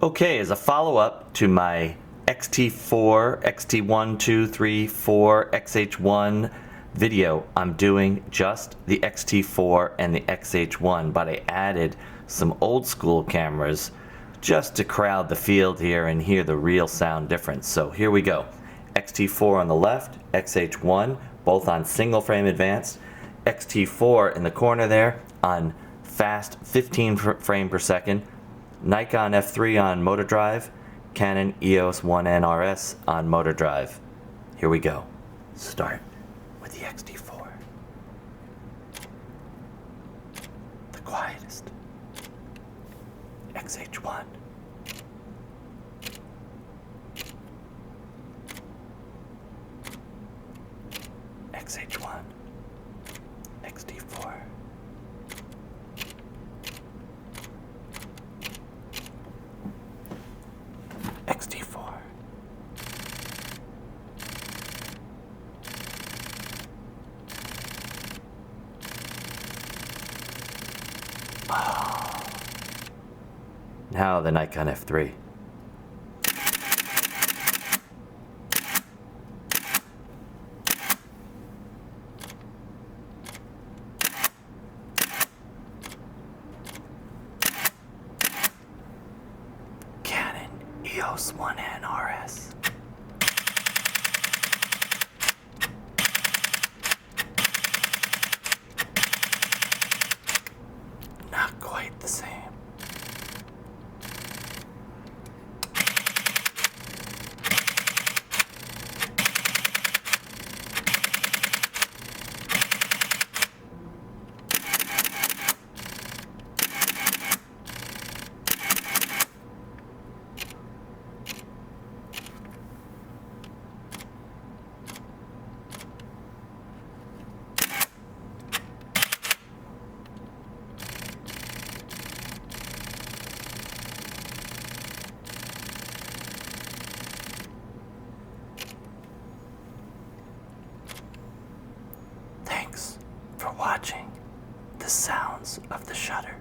Okay, as a follow-up to my XT4, XT1, 2, 3, 4, XH1 video, I'm doing just the XT4 and the XH1, but I added some old school cameras just to crowd the field here and hear the real sound difference. So here we go. XT4 on the left, XH1, both on single frame advanced. XT4 in the corner there on fast 15 frame per second. Nikon F3 on motor drive, Canon EOS 1N RS on motor drive. Here we go. Start with the XT4. The quietest. XH1. XH1. XT4. XT4. Oh. Now the Nikon F3. Canon EOS 1N RS. Not quite the same. Thanks for watching the sounds of the shutter.